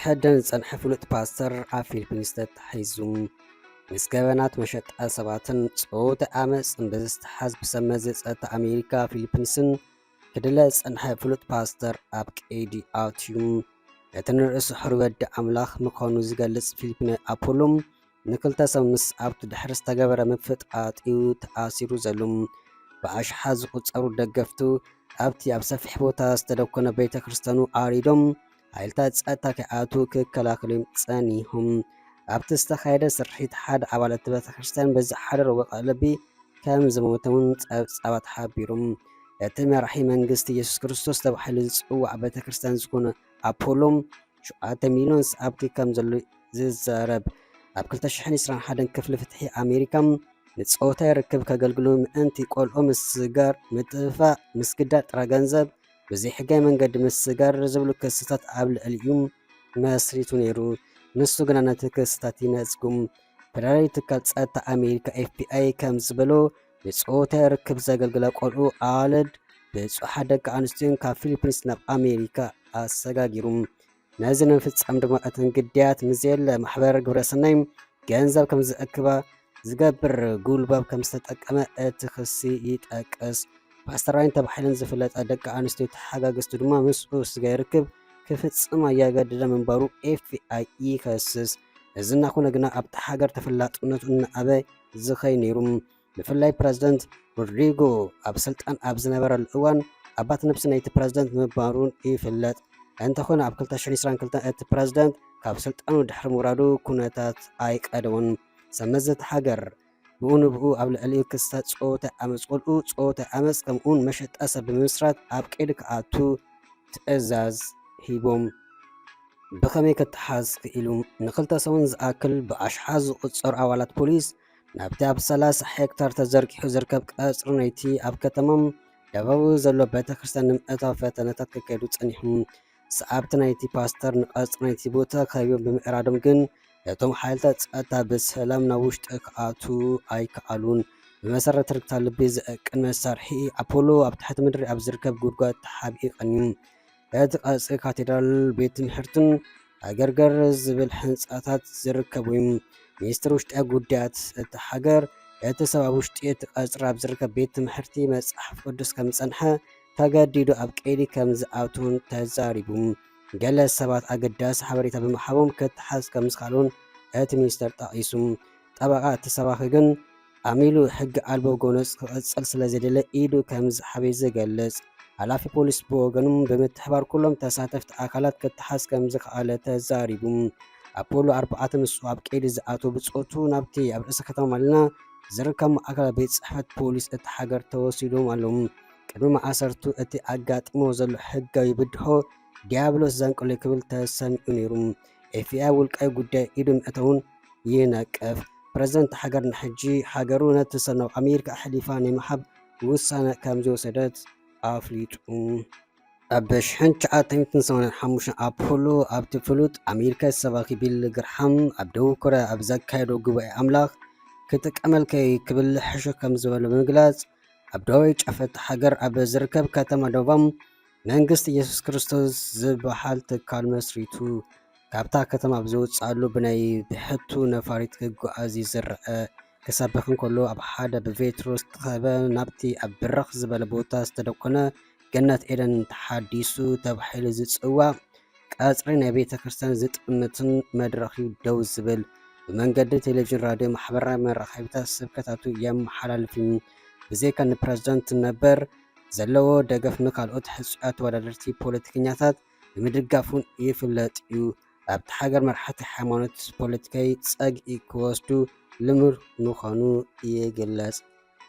حدن صنح فلوت باستر ፊሊፒንስ ተታሒዙም ምስ ገበናት መሸጣ ሰባትን ጾውተ ኣመፅ ብዝተሓዝ ብሰመዘ ጸጥታ ኣሜሪካ ፊሊፒንስን ክድለ ጸንሐ ፍሉጥ ፓስተር ኣብ ቀይዲ ኣትዩ እቲ ንርእሱ ሕርወዲ ኣምላኽ ምዃኑ ዝገልጽ ፊሊፒን ኣፖሎም ንክልተ ሰብ ምስ ኣብቲ ድሕሪ ዝተገበረ ምፍጥኣጥዩ ተኣሲሩ ዘሎም ብኣሽሓ ዝቝጸሩ ደገፍቱ ኣብቲ ኣብ ሰፊሕ ቦታ ዝተደኮነ ቤተ ክርስቲያኑ ኣሪዶም ኃይልታት ጸጥታ ከኣቱ ክከላኸሉም ጸኒሖም ኣብቲ ዝተኻየደ ስርሒት ሓደ ኣባላት ቤተ ክርስቲያን ብዝሓደረ ወቓለቢ ከም ዝሞተውን ጸብጻባት ሓቢሮም እቲ መራሒ መንግስቲ ኢየሱስ ክርስቶስ ተባሂሉ ዝጽዋዕ ቤተ ክርስቲያን ዝኾነ ኣፖሎም 7 ሚልዮን ሰዓብቲ ከም ዘሎ ዝዛረብ ኣብ 2021 ክፍሊ ፍትሒ ኣሜሪካ ንጾታ ይርክብ ከገልግሉ ምእንቲ ቆልዑ ምስጋር ምጥፋእ ምስግዳር ጥረ ገንዘብ በዚህ ሕጋዊ መንገድ ምስጋር ዝብሉ ክስታት ኣብ ልዕሊኡ መስሪቱ ነይሩ ንሱ ግና ነቲ ክስታት ይነጽጉም ፌደራል ትካል ጸጥታ ኣሜሪካ FBI ከም ዝበሎ ንጾታ ይርክብ ዘገልግላ ቆልዑ ኣዋልድ ብጽሓ ደቂ ኣንስትዮን ካብ ፊሊፒንስ ናብ ኣሜሪካ ኣሰጋጊሩም ነዚ ንፍጻም ድማ እተን ግዳያት ምዝየለ ማሕበር ግብረሰናይ ገንዘብ ከም ዝእክባ ዝገብር ጉልባብ ከም ዝተጠቀመ እቲ ክሲ ይጠቅስ ፓስተራይን ተባሂለን ዝፍለጣ ደቂ ኣንስትዮ ተሓጋገዝቱ ድማ ምስኡ ስጋ ይርክብ ክፍጽም ኣያገደደ ምንባሩ FBI ይከስስ እዚ እናኾነ ግና ኣብቲ ሃገር ተፈላጥነቱ እናኣበ ዝኸይ ነይሩ ብፍላይ ፕረዚደንት ሮድሪጎ ኣብ ስልጣን ኣብ ዝነበረሉ እዋን ኣባት ነፍሲ ናይቲ ፕረዚደንት ምባሩን ይፍለጥ እንተኾነ ኣብ 2022 እቲ ፕረዚደንት ካብ ስልጣኑ ድሕሪ ምውራዱ ኩነታት ኣይቀደሙን ሰመዘት ሃገር ብኡንብኡ ኣብ ልዕሊኡ ክስታት ጾታ ኣመፅ ቆልዑ ጾታ ኣመፅ ከምኡን መሸጣ ሰብ ብምስራት ኣብ ቀይዲ ከኣቱ ትእዛዝ ሂቦም ብኸመይ ከተሓዝ ክኢሉ ንክልተ ሰውን ዝኣክል ብኣሽሓ ዝቁጸሩ ኣባላት ፖሊስ ናብቲ ኣብ 30 ሄክታር ተዘርጊሑ ዝርከብ ቀጽሪ ናይቲ ኣብ ከተማም ደባቡ ዘሎ ቤተ ክርስቲያን ንምእታው ፈተነታት ክካየዱ ጸኒሖም ሰዓብቲ ናይቲ ፓስተር ንቐጽሪ ናይቲ ቦታ ከቢቦም ብምዕራዶም ግን እቶም ሓይልታት ጸጥታ ብሰላም ናብ ውሽጢ ክኣቱ ኣይከኣሉን ብመሰረት ርክታ ልቢ ዝእቅን መሳርሒ ኣፖሎ ኣብ ትሕቲ ምድሪ ኣብ ዝርከብ ጉድጓድ ተሓቢኡ ቀኒዩ እቲ ቀጽሪ ካቴድራል ቤት ትምህርትን ኣገርገር ዝብል ህንጻታት ዝርከብ ወይ ሚኒስትር ውሽጢ ጉዳያት እቲ ሃገር እቲ ሰብ ኣብ ውሽጢ እቲ ቀጽሪ ኣብ ዝርከብ ቤት ትምህርቲ መጽሓፍ ቅዱስ ከም ጸንሐ ተገዲዱ ኣብ ቀይዲ ከም ዝኣቱን ተዛሪቡ ገለ ሰባት ኣገዳሲ ሓበሬታ ብምሓቦም ክትሓዝ ከም ዝኻሉን እቲ ሚኒስተር ጠቒሱ ጠበቓ እቲ ሰባኺ ግን ኣሚሉ ሕጊ ኣልቦ ጎነፅ ክቕጽል ስለ ዘደለ ኢዱ ከም ዝሓበይ ዝገልጽ ሓላፊ ፖሊስ ብወገኑም ብምትሕባር ኩሎም ተሳተፍቲ ኣካላት ክትሓዝ ከም ዝኸኣለ ተዛሪቡ ኣፖሎ 4 ንሱ ኣብ ቀይዲ ዝኣቱ ብጾቱ ናብቲ ኣብ ርእሰ ከተማ ማልና ዝርከብ ማእከል ቤት ጽሕፈት ፖሊስ እቲ ሃገር ተወሲዶም ኣለዉ ቅድሚ ማእሰርቱ እቲ ኣጋጢሞ ዘሎ ሕጋዊ ብድሆ ዲያብሎስ ዘንቅሎ ክብል ተሰሚዑ ነይሩ FBI ውልቃዊ ጉዳይ ኢዱ ምእተውን ይነቅፍ ፕረዚደንት ሃገር ንሕጂ ሃገሩ ነቲ ሰናው ኣሜሪካ ኣሕሊፋ ንምሃብ ውሳነ ከም ዝወሰደት ኣፍሊጡ ኣብ 1985 ኣፖሎ ኣብቲ ፍሉጥ ኣሜሪካ ሰባኺ ቢል ግርሃም ኣብ ደቡብ ኮርያ ኣብ ዘካየዶ ጉባኤ ኣምላኽ ክጥቀመልከይ ክብል ሕሾ ከም ዝበለ ብምግላጽ ኣብ ደቡባዊ ጫፍ ሃገር ኣብ ዝርከብ ከተማ ዶባም መንግስቲ ኢየሱስ ክርስቶስ ዝበሃል ትካል መስሪቱ ካብታ ከተማ ብዝወጻሉ ብናይ ብሕቱ ነፋሪት ክጓዓዝ ዝረአ ክሰብኽ እንከሎ ኣብ ሓደ ብፔትሮስ ተኸበ ናብቲ ኣብ ብርኽ ዝበለ ቦታ ዝተደኮነ ገነት ኤደን ተሓዲሱ ተባሂሉ ዝጽዋዕ ቀጽሪ ናይ ቤተ ክርስቲያን ዝጥምትን መድረኺ ደው ዝብል ብመንገዲ ቴሌቪዥን ራድዮ ማሕበራዊ መራኸቢታት ስብከታቱ የመሓላልፍ ብዘይካ ንፕረዚደንት ነበር ዘለዎ ደገፍ ንካልኦት ሕጹያት ተወዳደርቲ ፖለቲከኛታት ብምድጋፉን ይፍለጥ እዩ ኣብቲ ሃገር መራሕቲ ሃይማኖት ፖለቲካዊ ጸግኢ ክወስዱ ልሙድ ምዃኑ ይግለጽ